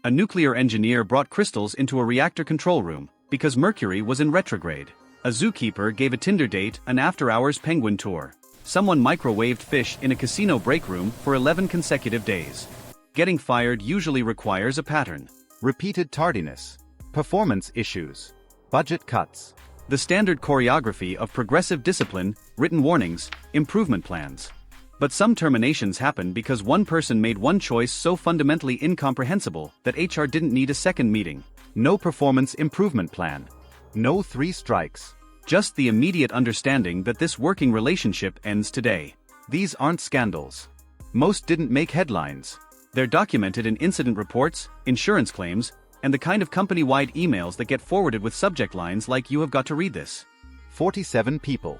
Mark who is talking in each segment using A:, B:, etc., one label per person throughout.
A: A nuclear engineer brought crystals into a reactor control room because Mercury was in retrograde. A zookeeper gave a Tinder date an after-hours penguin tour. Someone microwaved fish in a casino break room for 11 consecutive days. Getting fired usually requires a pattern.
B: Repeated tardiness. Performance issues. Budget cuts.
A: The standard choreography of progressive discipline, written warnings, improvement plans. But some terminations happen because one person made one choice so fundamentally incomprehensible that HR didn't need a second meeting.
B: No performance improvement plan. No 3 strikes.
A: Just the immediate understanding that this working relationship ends today.
B: These aren't scandals. Most didn't make headlines.
A: They're documented in incident reports, insurance claims, and the kind of company-wide emails that get forwarded with subject lines like "You have got to read this."
B: 47 people.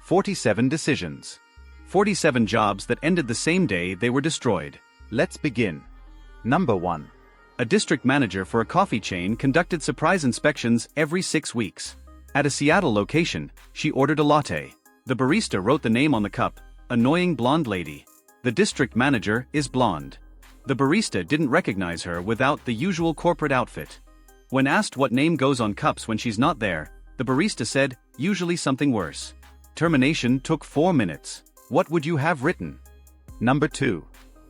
B: 47 decisions.
A: 47 jobs that ended the same day they were destroyed.
B: Let's begin. Number 1.
A: A district manager for a coffee chain conducted surprise inspections every 6 weeks. At a Seattle location, she ordered a latte. The barista wrote the name on the cup, "Annoying blonde lady." The district manager is blonde. The barista didn't recognize her without the usual corporate outfit. When asked what name goes on cups when she's not there, the barista said, "Usually something worse." Termination took 4 minutes. What would you have written?
B: Number 2.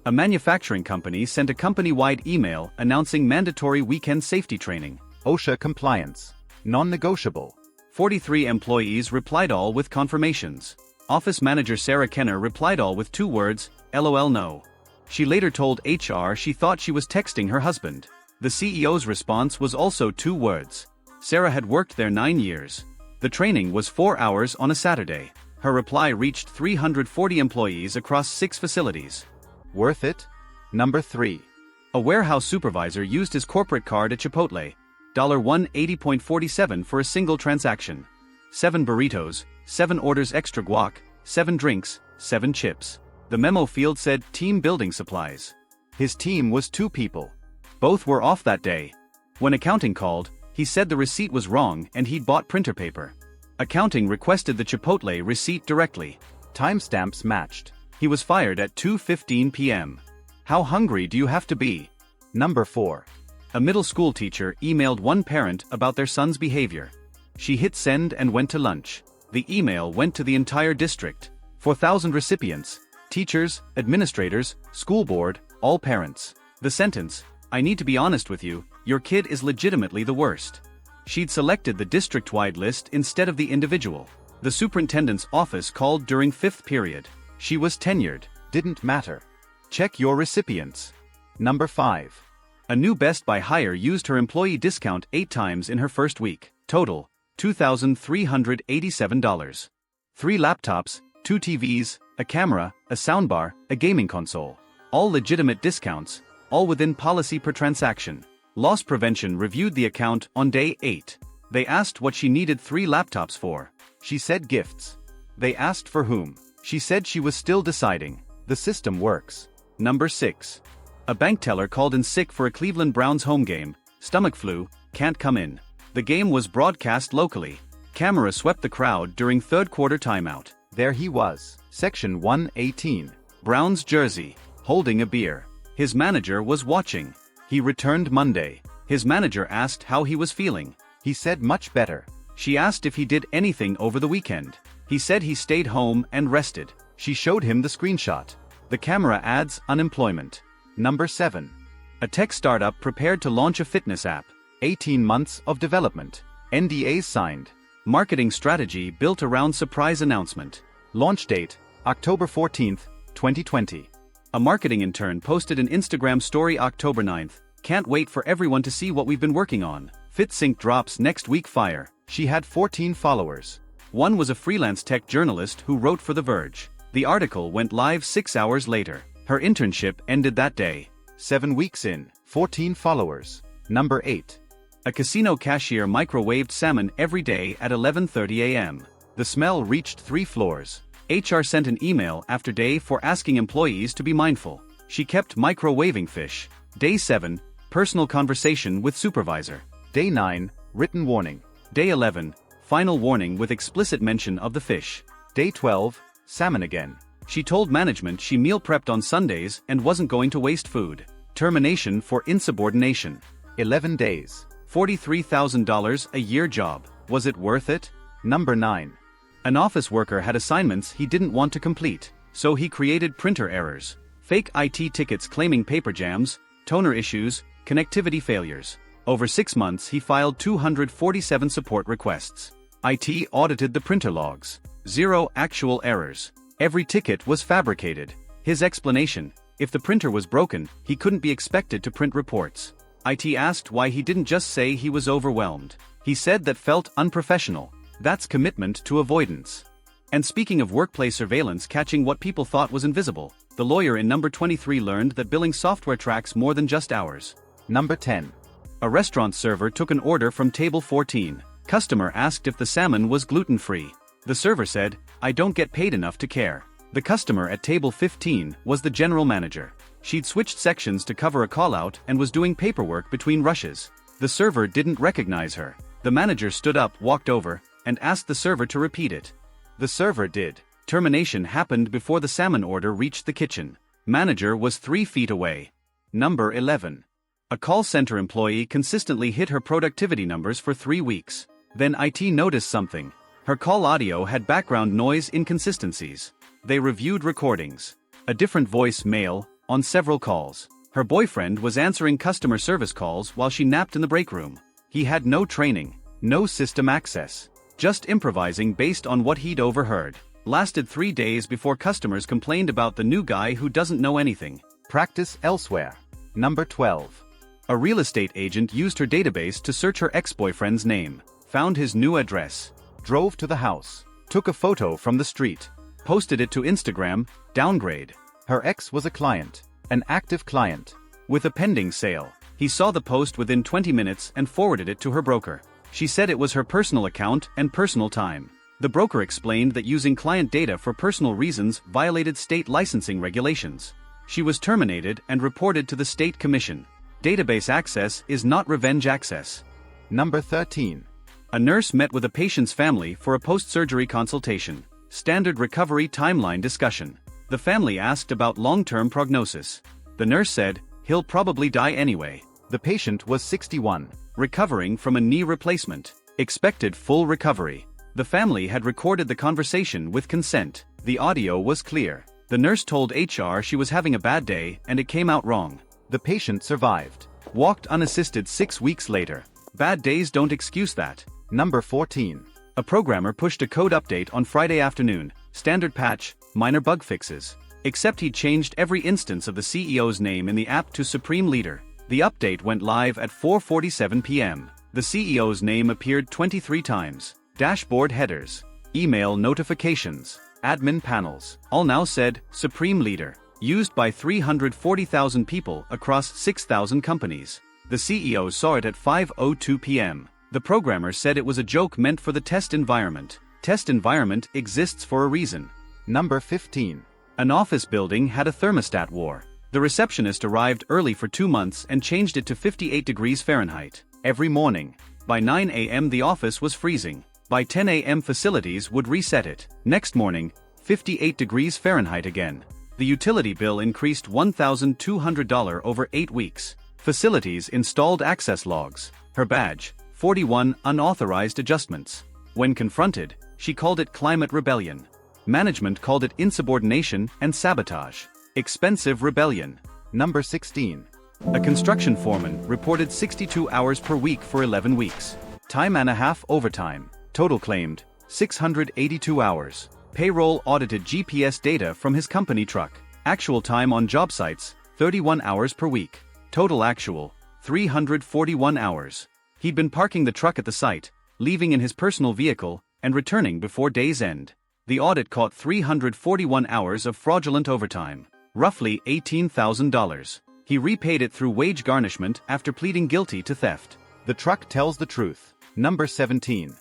A: A manufacturing company sent a company-wide email announcing mandatory weekend safety training.
B: OSHA compliance. Non-negotiable.
A: 43 employees replied all with confirmations. Office manager Sarah Kenner replied all with 2 words, "LOL no." She later told HR she thought she was texting her husband. The CEO's response was also 2 words. Sarah had worked there 9 years. The training was 4 hours on a Saturday. Her reply reached 340 employees across 6 facilities.
B: Worth it? Number 3.
A: A warehouse supervisor used his corporate card at Chipotle, $180.47 for a single transaction. 7 burritos, 7 orders extra guac, 7 drinks, 7 chips. The memo field said team building supplies.
B: His team was 2 people.
A: Both were off that day. When accounting called, he said the receipt was wrong and he'd bought printer paper. Accounting requested the Chipotle receipt directly.
B: Timestamps matched.
A: He was fired at 2:15 p.m. How hungry do you have to be?
B: Number 4.
A: A middle school teacher emailed one parent about their son's behavior. She hit send and went to lunch. The email went to the entire district. 4,000 recipients, teachers, administrators, school board, all parents. The sentence, "I need to be honest with you, your kid is legitimately the worst." She'd selected the district-wide list instead of the individual. The superintendent's office called during 5th period. She was tenured.
B: Didn't matter. Check your recipients. Number 5.
A: A new Best Buy hire used her employee discount 8 times in her first week. Total, $2,387. 3 laptops, 2 TVs, a camera, a soundbar, a gaming console. All legitimate discounts, all within policy per transaction. Loss Prevention reviewed the account on day 8. They asked what she needed 3 laptops for.
B: She said gifts. They asked for whom. She said she was still deciding. The system works.
A: Number 6. A bank teller called in sick for a Cleveland Browns home game. Stomach flu, can't come in. The game was broadcast locally. Camera swept the crowd during 3rd quarter timeout.
B: There he was. Section 118.
A: Browns jersey, holding a beer. His manager was watching. He returned Monday. His manager asked how he was feeling.
B: He said much better.
A: She asked if he did anything over the weekend. He said he stayed home and rested.
B: She showed him the screenshot.
A: The camera adds unemployment.
B: Number 7.
A: A tech startup prepared to launch a fitness app.
B: 18 months of development. NDAs signed.
A: Marketing strategy built around surprise announcement.
B: Launch date, October 14th, 2020.
A: A marketing intern posted an Instagram story October 9th. "Can't wait for everyone to see what we've been working on. FitSync drops next week fire."
B: She had 14 followers.
A: One was a freelance tech journalist who wrote for The Verge. The article went live 6 hours later. Her internship ended that day.
B: 7 weeks in, 14 followers. Number 8.
A: A casino cashier microwaved salmon every day at 11:30 a.m. The smell reached 3 floors. HR sent an email after day 4 asking employees to be mindful. She kept microwaving fish. Day 7, personal conversation with supervisor.
B: Day 9, written warning.
A: Day 11, final warning with explicit mention of the fish.
B: Day 12, salmon again.
A: She told management she meal prepped on Sundays and wasn't going to waste food. Termination for insubordination.
B: 11 days.
A: $43,000 a year job. Was it worth it?
B: Number 9.
A: An office worker had assignments he didn't want to complete, so he created printer errors, fake IT tickets claiming paper jams, toner issues, connectivity failures. Over 6 months he filed 247 support requests. IT audited the printer logs. 0 actual errors. Every ticket was fabricated. His explanation: if the printer was broken, he couldn't be expected to print reports. IT asked why he didn't just say he was overwhelmed. He said that felt unprofessional. That's commitment to avoidance. And speaking of workplace surveillance catching what people thought was invisible, the lawyer in number 23 learned that billing software tracks more than just hours.
B: Number 10.
A: A restaurant server took an order from table 14. Customer asked if the salmon was gluten-free. The server said, "I don't get paid enough to care." The customer at table 15 was the general manager. She'd switched sections to cover a call-out and was doing paperwork between rushes. The server didn't recognize her. The manager stood up, walked over, and asked the server to repeat it. The server did. Termination happened before the salmon order reached the kitchen. Manager was 3 feet away. Number 11. A call center employee consistently hit her productivity numbers for 3 weeks. Then IT noticed something. Her call audio had background noise inconsistencies. They reviewed recordings. A different voice, male, on several calls. Her boyfriend was answering customer service calls while she napped in the break room. He had no training, no system access. Just improvising based on what he'd overheard. Lasted 3 days before customers complained about the new guy who doesn't know anything.
B: Practice elsewhere. Number 12.
A: A real estate agent used her database to search her ex-boyfriend's name. Found his new address.
B: Drove to the house. Took a photo from the street.
A: Posted it to Instagram. Downgrade.
B: Her ex was a client. An active client.
A: With a pending sale. He saw the post within 20 minutes and forwarded it to her broker. She said it was her personal account and personal time. The broker explained that using client data for personal reasons violated state licensing regulations. She was terminated and reported to the state commission. Database access is not revenge access.
B: Number 13.
A: A nurse met with a patient's family for a post-surgery consultation. Standard recovery timeline discussion. The family asked about long-term prognosis. The nurse said, "He'll probably die anyway."
B: The patient was 61.
A: Recovering from a knee replacement. Expected full recovery. The family had recorded the conversation with consent. The audio was clear. The nurse told HR she was having a bad day and it came out wrong.
B: The patient survived.
A: Walked unassisted 6 weeks later. Bad days don't excuse that.
B: Number 14.
A: A programmer pushed a code update on Friday afternoon. Standard patch, minor bug fixes. Except he'd changed every instance of the CEO's name in the app to Supreme Leader. The update went live at 4:47 p.m. The CEO's name appeared 23 times. Dashboard headers, email notifications, admin panels, all now said Supreme Leader. Used by 340,000 people across 6,000 companies. The CEO saw it at 5:02 p.m. The programmer said it was a joke meant for the test environment. Test environment exists for a reason.
B: Number 15.
A: An office building had a thermostat war. The receptionist arrived early for 2 months and changed it to 58 degrees Fahrenheit every morning. By 9 a.m. the office was freezing. By 10 a.m. facilities would reset it. Next morning, 58 degrees Fahrenheit again. The utility bill increased $1,200 over 8 weeks. Facilities installed access logs. Her badge, 41 unauthorized adjustments. When confronted, she called it climate rebellion. Management called it insubordination and sabotage. Expensive rebellion.
B: Number 16.
A: A construction foreman reported 62 hours per week for 11 weeks. Time and a half overtime. Total claimed 682 hours. Payroll audited GPS data from his company truck. Actual time on job sites, 31 hours per week. Total actual, 341 hours. He'd been parking the truck at the site, leaving in his personal vehicle, and returning before day's end. The audit caught 341 hours of fraudulent overtime. Roughly $18,000. He repaid it through wage garnishment after pleading guilty to theft.
B: The truck tells the truth. Number 17.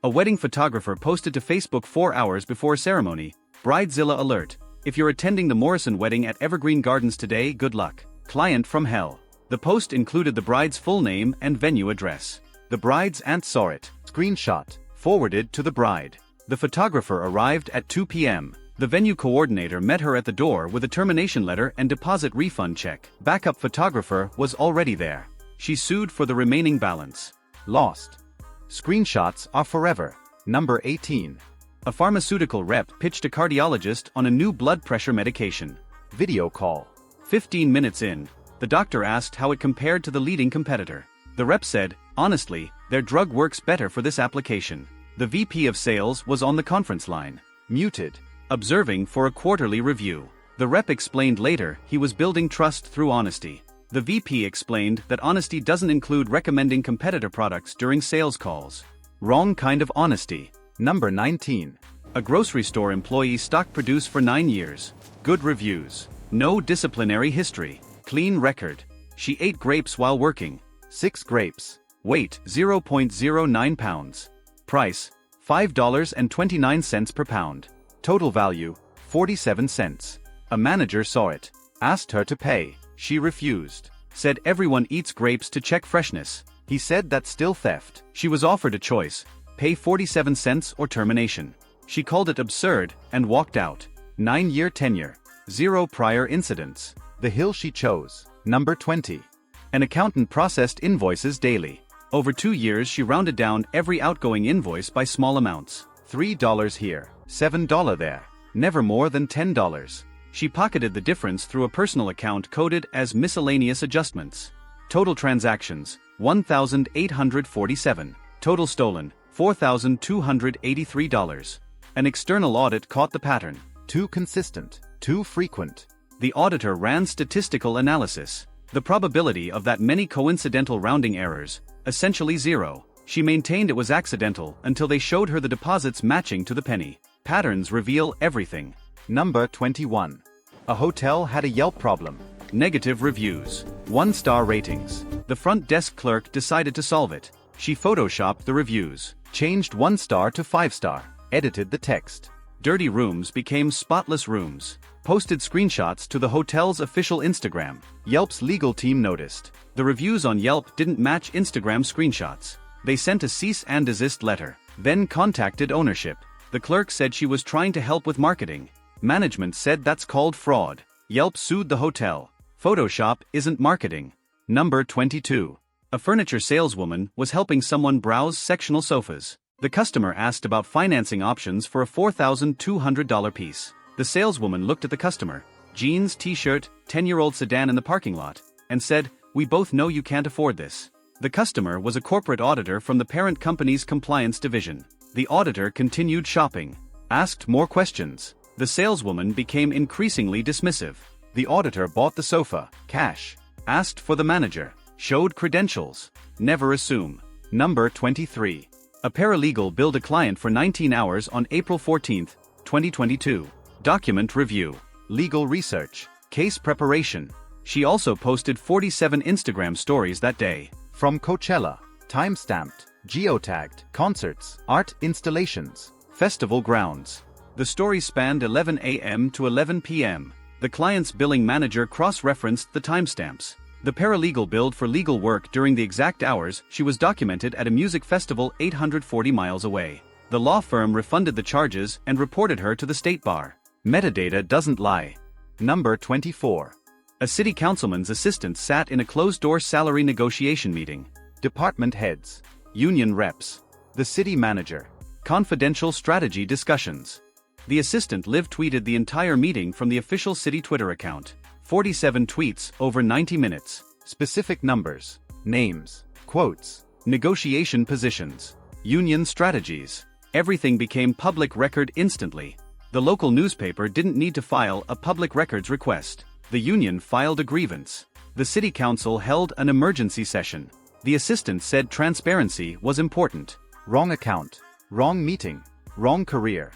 A: A wedding photographer posted to Facebook 4 hours before ceremony. Bridezilla alert. If you're attending the Morrison wedding at Evergreen Gardens today, good luck. Client from hell. The post included the bride's full name and venue address. The bride's aunt saw it.
B: Screenshot.
A: Forwarded to the bride. The photographer arrived at 2 p.m. The venue coordinator met her at the door with a termination letter and deposit refund check. Backup photographer was already there. She sued for the remaining balance.
B: Lost. Screenshots are forever. Number 18.
A: A pharmaceutical rep pitched a cardiologist on a new blood pressure medication.
B: Video call.
A: 15 minutes in, the doctor asked how it compared to the leading competitor. The rep said, honestly, their drug works better for this application. The VP of sales was on the conference line.
B: Muted.
A: Observing for a quarterly review. The rep explained later he was building trust through honesty. The VP explained that honesty doesn't include recommending competitor products during sales calls. Wrong kind of honesty.
B: Number 19.
A: A grocery store employee stock produced for 9 years. Good reviews. No disciplinary history. Clean record. She ate grapes while working.
B: 6 grapes.
A: Weight 0.09 pounds. Price $5.29 per pound.
B: Total value 47 cents. A manager saw it. Asked her to pay. She refused.
A: Said everyone eats grapes to check freshness.
B: He said that's still theft.
A: She was offered a choice. Pay 47 cents or termination. She called it absurd and walked out. 9-year tenure. 0 prior incidents.
B: The hill she chose. Number 20.
A: An accountant processed invoices daily. Over 2 years she rounded down every outgoing invoice by small amounts.
B: $3 here, $7 there. Never more than $10.
A: She pocketed the difference through a personal account coded as miscellaneous adjustments. Total transactions, 1,847. Total stolen, $4,283. An external audit caught the pattern.
B: Too consistent, too frequent.
A: The auditor ran statistical analysis. The probability of that many coincidental rounding errors, essentially 0. She maintained it was accidental until they showed her the deposits matching to the penny. Patterns reveal everything.
B: Number 21. A hotel had a Yelp problem.
A: Negative reviews. 1-star ratings. The front desk clerk decided to solve it. She photoshopped the reviews.
B: Changed 1 star to 5-star. Edited the text.
A: Dirty rooms became spotless rooms. Posted screenshots to the hotel's official Instagram.
B: Yelp's legal team noticed.
A: The reviews on Yelp didn't match Instagram screenshots. They sent a cease and desist letter. Then contacted ownership. The clerk said she was trying to help with marketing. Management said that's called fraud. Yelp sued the hotel. Photoshop isn't marketing. Number 22. A furniture saleswoman was helping someone browse sectional sofas. The customer asked about financing options for a $4,200 piece. The saleswoman looked at the customer, jeans, t-shirt, 10-year-old sedan in the parking lot, and said, "We both know you can't afford this." The customer was a corporate auditor from the parent company's compliance division. The auditor continued shopping, asked more questions. The saleswoman became increasingly dismissive. The auditor bought the sofa, cash, asked for the manager, showed credentials. Never assume. Number 23. A paralegal billed a client for 19 hours on April 14, 2022. Document review. Legal research. Case preparation. She also posted 47 Instagram stories that day.
B: From Coachella. Time-stamped. Geotagged. Concerts. Art installations.
A: Festival grounds. The story spanned 11 a.m. to 11 p.m. The client's billing manager cross-referenced the timestamps. The paralegal billed for legal work during the exact hours she was documented at a music festival 840 miles away. The law firm refunded the charges and reported her to the state bar. Metadata doesn't lie.
B: Number 24.
A: A city councilman's assistant sat in a closed-door salary negotiation meeting.
B: Department heads.
A: Union reps.
B: The city manager.
A: Confidential strategy discussions. The assistant live tweeted the entire meeting from the official city Twitter account. 47 tweets over 90 minutes.
B: Specific numbers. Names. Quotes.
A: Negotiation positions. Union strategies. Everything became public record instantly. The local newspaper didn't need to file a public records request. The union filed a grievance. The city council held an emergency session. The assistant said transparency was important.
B: Wrong account. Wrong meeting. Wrong career.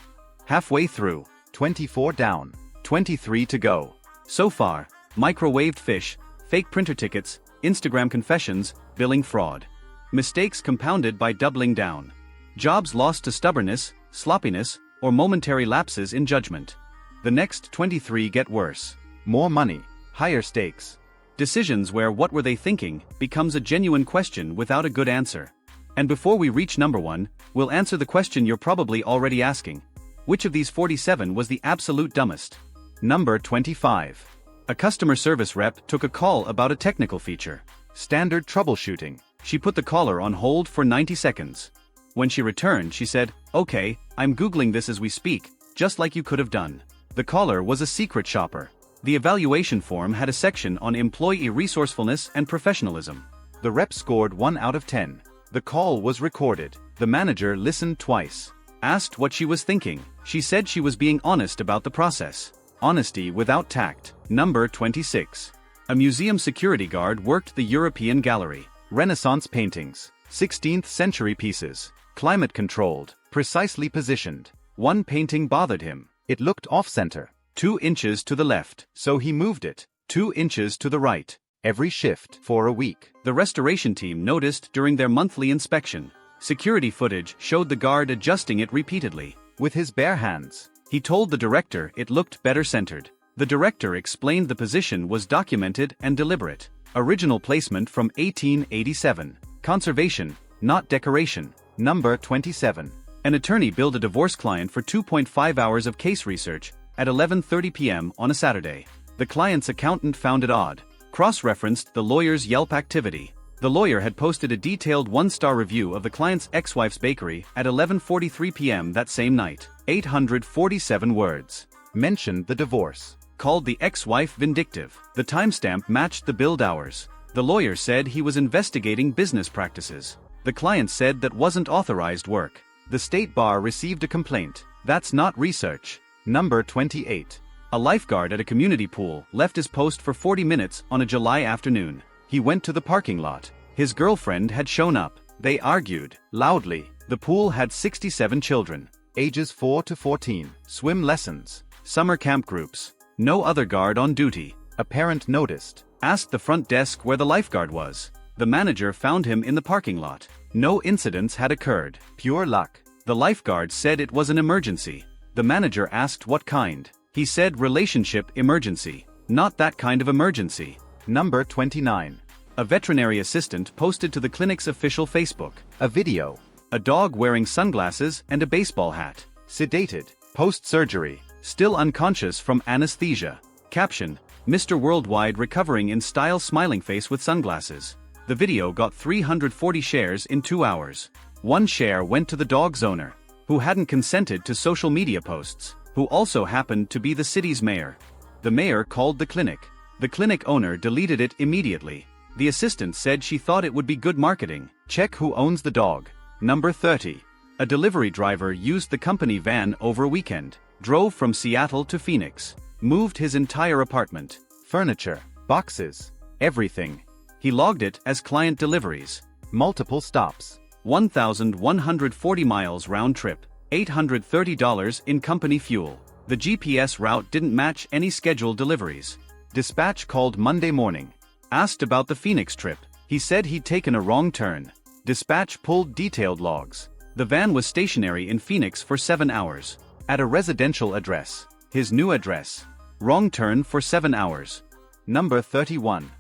A: Halfway through.
B: 24 down.
A: 23 to go. So far, microwaved fish, fake printer tickets, Instagram confessions, billing fraud. Mistakes compounded by doubling down. Jobs lost to stubbornness, sloppiness, or momentary lapses in judgment. The next 23 get worse.
B: More money, higher stakes.
A: Decisions where "what were they thinking" becomes a genuine question without a good answer. And before we reach number 1, we'll answer the question you're probably already asking. Which of these 47 was the absolute dumbest? Number 25. A customer service rep took a call about a technical feature.
B: Standard troubleshooting.
A: She put the caller on hold for 90 seconds. When she returned, she said, "Okay, I'm Googling this as we speak, just like you could have done." The caller was a secret shopper. The evaluation form had a section on employee resourcefulness and professionalism.
B: The rep scored 1 out of 10. The call was recorded. The manager listened twice.
A: Asked what she was thinking, she said she was being honest about the process. Honesty without tact. Number 26. A museum security guard worked the European gallery.
B: Renaissance paintings. 16th century pieces. Climate controlled. Precisely positioned. One painting bothered him. It looked off-center.
A: 2 inches to the left,
B: So he moved it.
A: 2 inches to the right.
B: Every shift for a week.
A: The restoration team noticed during their monthly inspection. Security footage showed the guard adjusting it repeatedly.
B: With his bare hands.
A: He told the director it looked better centered. The director explained the position was documented and deliberate. Original placement from 1887. Conservation, not decoration.
B: Number 27.
A: An attorney billed a divorce client for 2.5 hours of case research at 11:30 p.m. on a Saturday. The client's accountant found it odd. Cross-referenced the lawyer's Yelp activity. The lawyer had posted a detailed 1-star review of the client's ex-wife's bakery at 11:43 p.m. that same night. 847 words.
B: Mentioned the divorce.
A: Called the ex-wife vindictive. The timestamp matched the billed hours. The lawyer said he was investigating business practices. The client said that wasn't authorized work.
B: The state bar received a complaint.
A: That's not research.
B: Number 28.
A: A lifeguard at a community pool left his post for 40 minutes on a July afternoon.
B: He went to the parking lot.
A: His girlfriend had shown up. They argued
B: Loudly.
A: The pool had 67 children.
B: Ages 4 to 14. Swim lessons.
A: Summer camp groups. No other guard on duty.
B: A parent noticed.
A: Asked the front desk where the lifeguard was. The manager found him in the parking lot. No incidents had occurred.
B: Pure luck.
A: The lifeguard said it was an emergency. The manager asked what kind. He said relationship emergency. Not that kind of emergency.
B: Number 29.
A: A veterinary assistant posted to the clinic's official Facebook.
B: A video.
A: A dog wearing sunglasses and a baseball hat.
B: Sedated. Post-surgery.
A: Still unconscious from anesthesia. Caption: Mr. Worldwide recovering in style, smiling face with sunglasses. The video got 340 shares in 2 hours. 1 share went to the dog's owner, who hadn't consented to social media posts, who also happened to be the city's mayor. The mayor called the clinic. The clinic owner deleted it immediately. The assistant said she thought it would be good marketing.
B: Check who owns the dog.
A: Number 30. A delivery driver used the company van over a weekend. Drove from Seattle to Phoenix. Moved his entire apartment.
B: Furniture. Boxes. Everything.
A: He logged it as client deliveries.
B: Multiple stops.
A: 1,140 miles round trip. $830 in company fuel. The GPS route didn't match any scheduled deliveries.
B: Dispatch called Monday morning.
A: Asked about the Phoenix trip. He said he'd taken a wrong turn. Dispatch pulled detailed logs. The van was stationary in Phoenix for 7 hours.
B: At a residential address.
A: His new address. Wrong turn for 7 hours.
B: Number 31.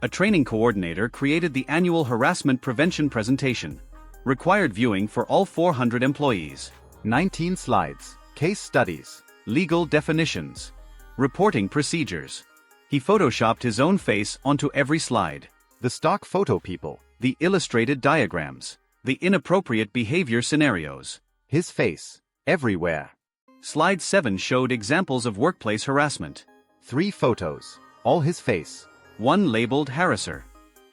A: A training coordinator created the annual harassment prevention presentation. Required viewing for all 400 employees.
B: 19 slides. Case studies.
A: Legal definitions. Reporting procedures. He photoshopped his own face onto every slide.
B: The stock photo people.
A: The illustrated diagrams. The inappropriate behavior scenarios.
B: His face. Everywhere.
A: Slide 7 showed examples of workplace harassment.
B: 3 photos. All his face.
A: 1 labeled harasser.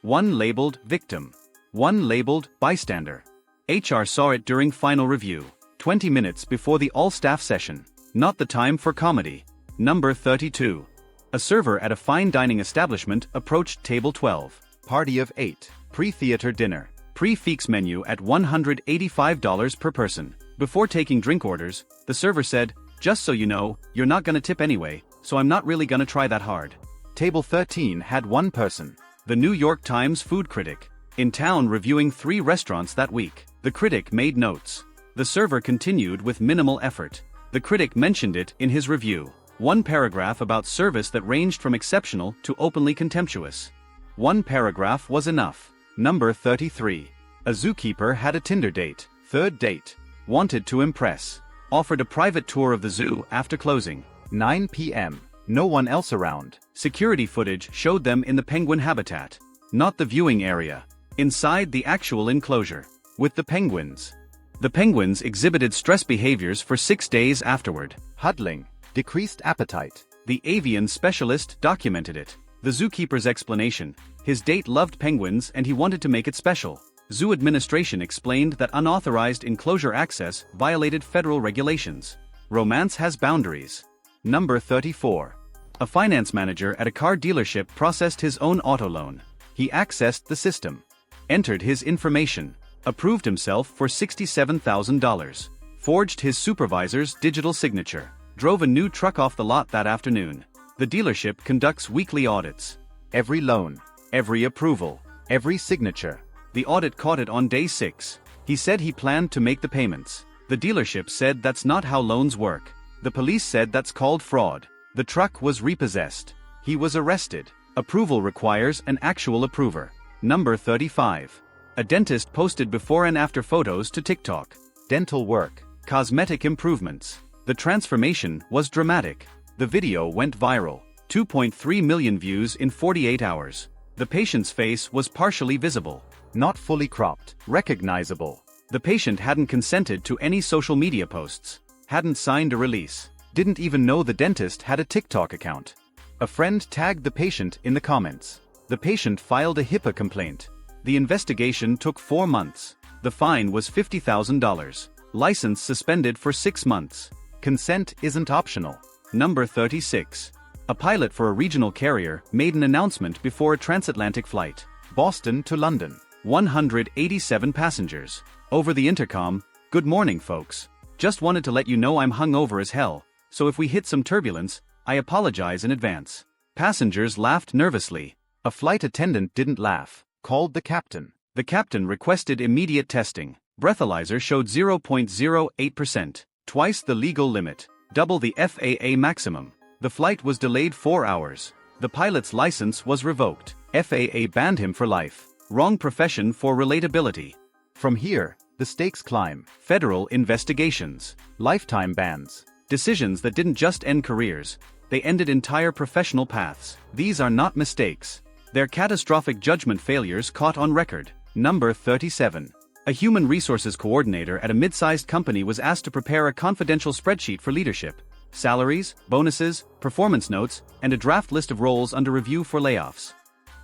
A: 1 labeled victim. 1 labeled bystander. HR saw it during final review. 20 minutes before the all-staff session. Not the time for comedy. Number 32. A server at a fine dining establishment approached table 12.
B: Party of 8. Pre-theater dinner.
A: Prix menu at $185 per person. Before taking drink orders, the server said, "Just so you know, you're not gonna tip anyway, so I'm not really gonna try that hard."
B: Table 13 had 1 person.
A: The New York Times food critic. In town reviewing 3 restaurants that week. The critic made notes. The server continued with minimal effort. The critic mentioned it in his review. 1 paragraph about service that ranged from exceptional to openly contemptuous. 1 paragraph was enough. Number 33. A zookeeper had a Tinder date. 3rd date. Wanted to impress. Offered a private tour of the zoo after closing.
B: 9 p.m. No one else around.
A: Security footage showed them in the penguin habitat. Not the viewing area. Inside the actual enclosure. With the penguins. The penguins exhibited stress behaviors for 6 days afterward.
B: Huddling. Decreased appetite.
A: The avian specialist documented it. The zookeeper's explanation: his date loved penguins and he wanted to make it special. Zoo administration explained that unauthorized enclosure access violated federal regulations. Romance has boundaries. Number 34. A finance manager at a car dealership processed his own auto loan. He accessed the system. Entered his information. Approved himself for $67,000. Forged his supervisor's digital signature. Drove a new truck off the lot that afternoon. The dealership conducts weekly audits.
B: Every loan.
A: Every approval.
B: Every signature.
A: The audit caught it on day 6. He said he planned to make the payments. The dealership said that's not how loans work. The police said that's called fraud. The truck was repossessed. He was arrested. Approval requires an actual approver. Number 35. A dentist posted before and after photos to TikTok.
B: Dental work.
A: Cosmetic improvements. The transformation was dramatic. The video went viral. 2.3 million views in 48 hours. The patient's face was partially visible.
B: Not fully cropped. Recognizable.
A: The patient hadn't consented to any social media posts. Hadn't signed a release. Didn't even know the dentist had a TikTok account. A friend tagged the patient in the comments. The patient filed a HIPAA complaint. The investigation took 4 months. The fine was $50,000. License suspended for 6 months.
B: Consent isn't optional.
A: Number 36. A pilot for a regional carrier made an announcement before a transatlantic flight.
B: Boston to London.
A: 187 passengers. Over the intercom: "Good morning, folks. Just wanted to let you know I'm hungover as hell, so if we hit some turbulence, I apologize in advance." Passengers laughed nervously.
B: A flight attendant didn't laugh. Called the captain.
A: The captain requested immediate testing. Breathalyzer showed 0.08%, twice the legal limit, double the FAA maximum. The flight was delayed 4 hours. The pilot's license was revoked. FAA banned him for life. Wrong profession for relatability.
B: From here, the stakes climb.
A: Federal investigations.
B: Lifetime bans.
A: Decisions that didn't just end careers, they ended entire professional paths. These are not mistakes. They're catastrophic judgment failures caught on record. Number 37. A human resources coordinator at a mid-sized company was asked to prepare a confidential spreadsheet for leadership. Salaries, bonuses, performance notes, and a draft list of roles under review for layoffs.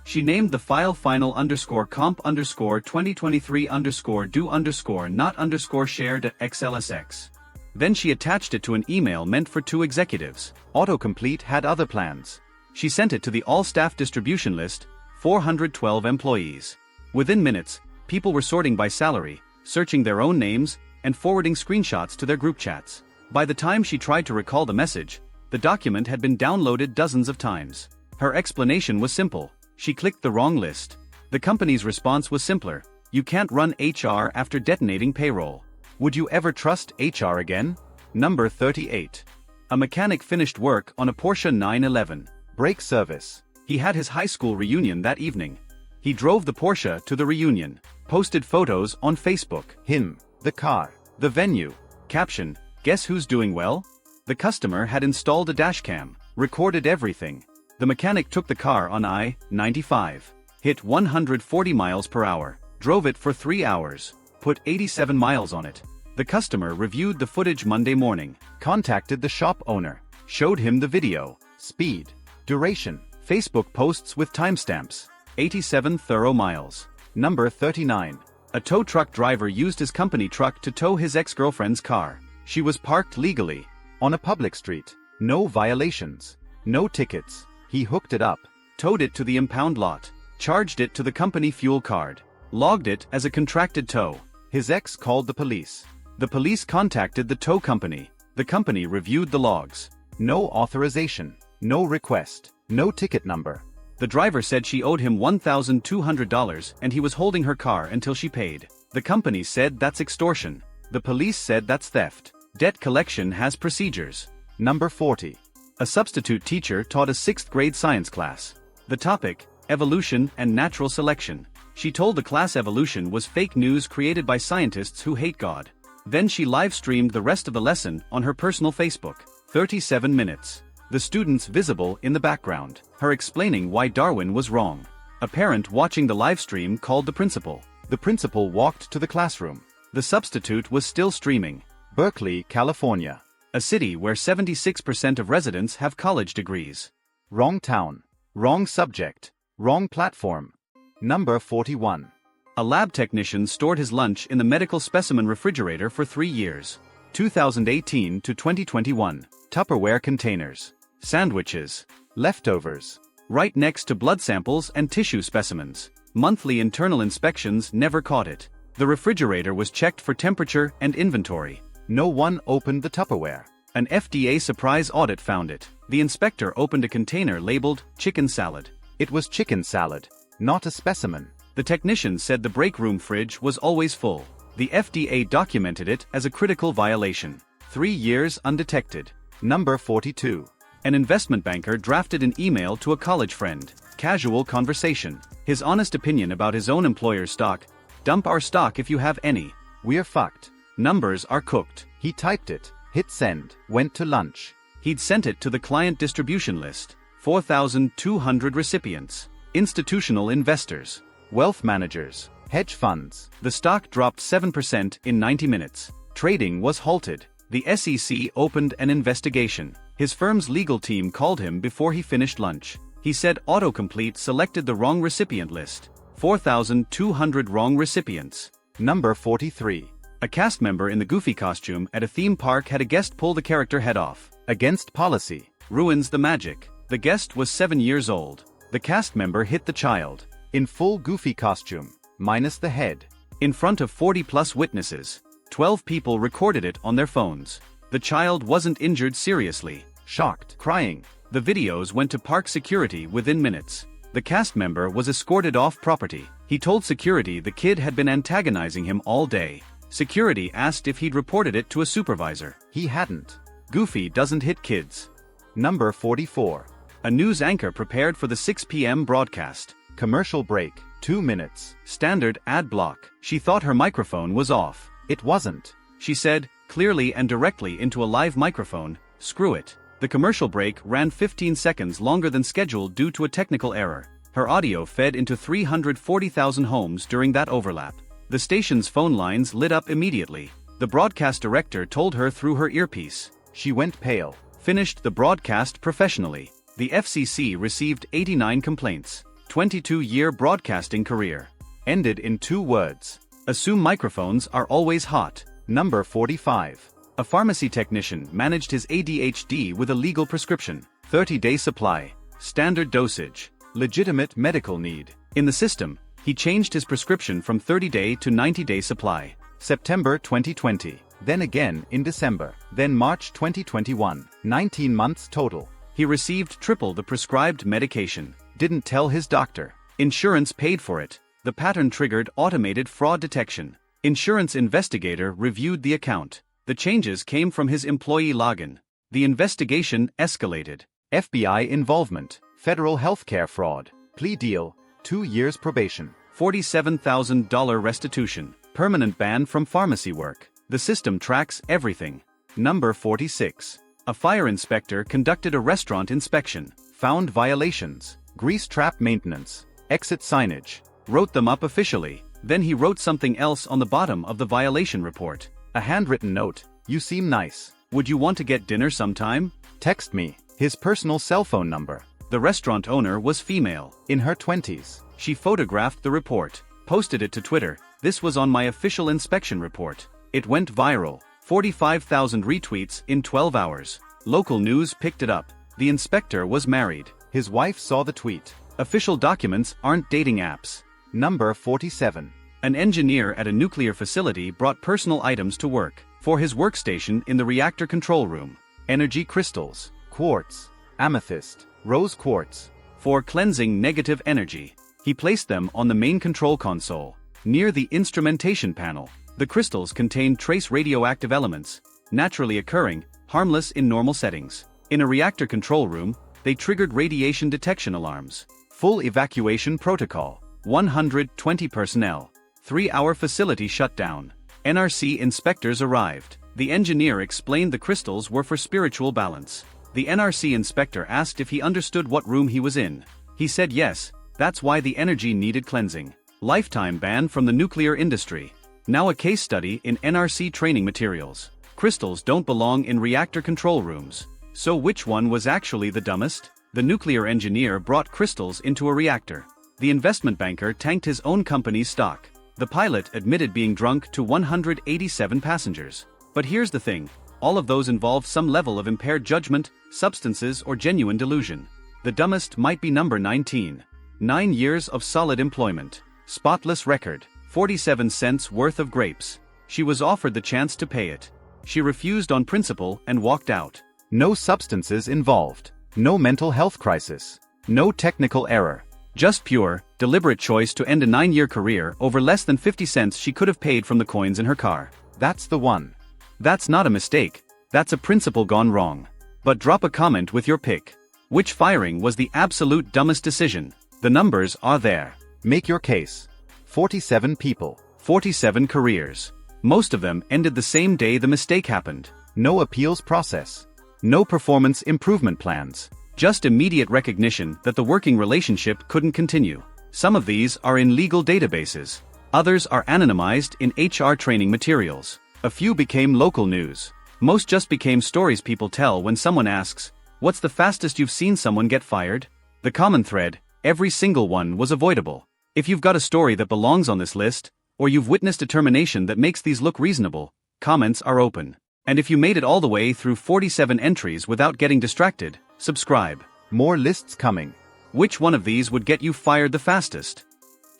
A: She named the file final_comp_2023_do_not_share.xlsx. Then she attached it to an email meant for 2 executives. Autocomplete had other plans. She sent it to the all-staff distribution list, 412 employees. Within minutes, people were sorting by salary, searching their own names, and forwarding screenshots to their group chats. By the time she tried to recall the message, the document had been downloaded dozens of times. Her explanation was simple: she clicked the wrong list. The company's response was simpler: you can't run HR after detonating payroll. Would you ever trust HR again? Number 38. A mechanic finished work on a Porsche 911.
B: Brake service.
A: He had his high school reunion that evening. He drove the Porsche to the reunion, posted photos on Facebook.
B: Him, the car,
A: the venue. Caption: guess who's doing well? The customer had installed a dashcam, recorded everything. The mechanic took the car on I-95, hit 140 miles per hour, drove it for 3 hours, put 87 miles on it. The customer reviewed the footage Monday morning, contacted the shop owner, showed him the video.
B: Speed, duration,
A: Facebook posts with timestamps, 87 thorough miles.
B: Number 39.
A: A tow truck driver used his company truck to tow his ex-girlfriend's car. She was parked legally.
B: On a public street. No violations. No tickets. He hooked it up.
A: Towed it to the impound lot. Charged it to the company fuel card. Logged it as a contracted tow.
B: His ex called the police.
A: The police contacted the tow company. The company reviewed the logs.
B: No authorization. No request. No ticket number.
A: The driver said she owed him $1,200 and he was holding her car until she paid. The company said that's extortion. The police said that's theft. Debt collection has procedures.
B: Number 40.
A: A substitute teacher taught a 6th grade science class. The topic: evolution and natural selection. She told the class evolution was fake news created by scientists who hate God. Then she live-streamed the rest of the lesson on her personal Facebook. 37 minutes. The students visible in the background. Her explaining why Darwin was wrong. A parent watching the livestream called the principal. The principal walked to the classroom. The substitute was still streaming. Berkeley, California. A city where 76% of residents have college degrees. Wrong town. Wrong subject. Wrong platform. Number 41. A lab technician stored his lunch in the medical specimen refrigerator for 3 years. 2018 to 2021. Tupperware containers. Sandwiches. Leftovers. Right next to blood samples and tissue specimens. Monthly internal inspections never caught it. The refrigerator was checked for temperature and inventory. No one opened the Tupperware. An FDA surprise audit found it. The inspector opened a container labeled chicken salad. It was chicken salad, not a specimen. The technician said the break room fridge was always full. The FDA documented it as a critical violation. 3 years undetected. Number 42. An investment banker drafted an email to a college friend. Casual conversation. His honest opinion about his own employer's stock. Dump our stock if you have any. We're fucked. Numbers are cooked. He typed it, hit send, went to lunch. He'd sent it to the client distribution list. 4,200 recipients. Institutional investors. Wealth managers. Hedge funds. The stock dropped 7% in 90 minutes. Trading was halted. The SEC opened an investigation. His firm's legal team called him before he finished lunch. He said autocomplete selected the wrong recipient list. 4,200 wrong recipients. Number 43. A cast member in the Goofy costume at a theme park had a guest pull the character head off. Against policy. Ruins the magic. The guest was 7 years old. The cast member hit the child. In full Goofy costume. Minus the head. In front of 40+ witnesses. 12 people recorded it on their phones. The child wasn't injured seriously. Shocked. Crying. The videos went to park security within minutes. The cast member was escorted off property. He told security the kid had been antagonizing him all day. Security asked if he'd reported it to a supervisor. He hadn't. Goofy doesn't hit kids. Number 44. A news anchor prepared for the 6 p.m. broadcast. Commercial break. 2 minutes. Standard ad block. She thought her microphone was off. It wasn't. She said, clearly and directly into a live microphone, "Screw it." The commercial break ran 15 seconds longer than scheduled due to a technical error. Her audio fed into 340,000 homes during that overlap. The station's phone lines lit up immediately. The broadcast director told her through her earpiece. She went pale. Finished the broadcast professionally. The FCC received 89 complaints. 22-year broadcasting career. Ended in 2 words. Assume microphones are always hot. Number 45. A pharmacy technician managed his ADHD with a legal prescription. 30-day supply. Standard dosage. Legitimate medical need. In the system, he changed his prescription from 30-day to 90-day supply. September 2020. Then again in December. Then March 2021. 19 months total. He received triple the prescribed medication. Didn't tell his doctor. Insurance paid for it. The pattern triggered automated fraud detection. Insurance investigator reviewed the account. The changes came from his employee login. The investigation escalated. FBI involvement. Federal healthcare fraud. Plea deal. 2 years probation. $47,000 restitution. Permanent ban from pharmacy work. The system tracks everything. Number 46. A fire inspector conducted a restaurant inspection. Found violations. Grease trap maintenance. Exit signage. Wrote them up officially. Then he wrote something else on the bottom of the violation report. A handwritten note. You seem nice. Would you want to get dinner sometime? Text me. His personal cell phone number. The restaurant owner was female. In her 20s. She photographed the report. Posted it to Twitter. This was on my official inspection report. It went viral. 45,000 retweets in 12 hours. Local news picked it up. The inspector was married. His wife saw the tweet. Official documents aren't dating apps. Number 47. An engineer at a nuclear facility brought personal items to work. For his workstation in the reactor control room. Energy crystals. Quartz. Amethyst. Rose quartz. For cleansing negative energy. He placed them on the main control console. Near the instrumentation panel. The crystals contain trace radioactive elements. Naturally occurring, harmless in normal settings. In a reactor control room, they triggered radiation detection alarms. Full evacuation protocol. 120 personnel. 3-hour facility shutdown. NRC inspectors arrived. The engineer explained the crystals were for spiritual balance. The NRC inspector asked if he understood what room he was in. He said yes, that's why the energy needed cleansing. Lifetime ban from the nuclear industry. Now a case study in NRC training materials. Crystals don't belong in reactor control rooms. So which one was actually the dumbest? The nuclear engineer brought crystals into a reactor. The investment banker tanked his own company's stock. The pilot admitted being drunk to 187 passengers. But here's the thing, all of those involve some level of impaired judgment, substances, or genuine delusion. The dumbest might be number 19. 9 years of solid employment. Spotless record. 47 cents worth of grapes. She was offered the chance to pay it. She refused on principle and walked out.
B: No substances involved. No mental health crisis. No technical error.
A: Just pure, deliberate choice to end a 9-year career over less than 50 cents she could have paid from the coins in her car.
B: That's the one.
A: That's not a mistake, that's a principle gone wrong. But drop a comment with your pick. Which firing was the absolute dumbest decision? The numbers are there.
B: Make your case. 47 people.
A: 47 careers. Most of them ended the same day the mistake happened.
B: No appeals process.
A: No performance improvement plans. Just immediate recognition that the working relationship couldn't continue. Some of these are in legal databases. Others are anonymized in HR training materials. A few became local news. Most just became stories people tell when someone asks, "What's the fastest you've seen someone get fired?" The common thread, every single one was avoidable. If you've got a story that belongs on this list, or you've witnessed a termination that makes these look reasonable, comments are open. And if you made it all the way through 47 entries without getting distracted, subscribe.
B: More lists coming.
A: Which one of these would get you fired the fastest?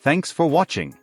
B: Thanks for watching.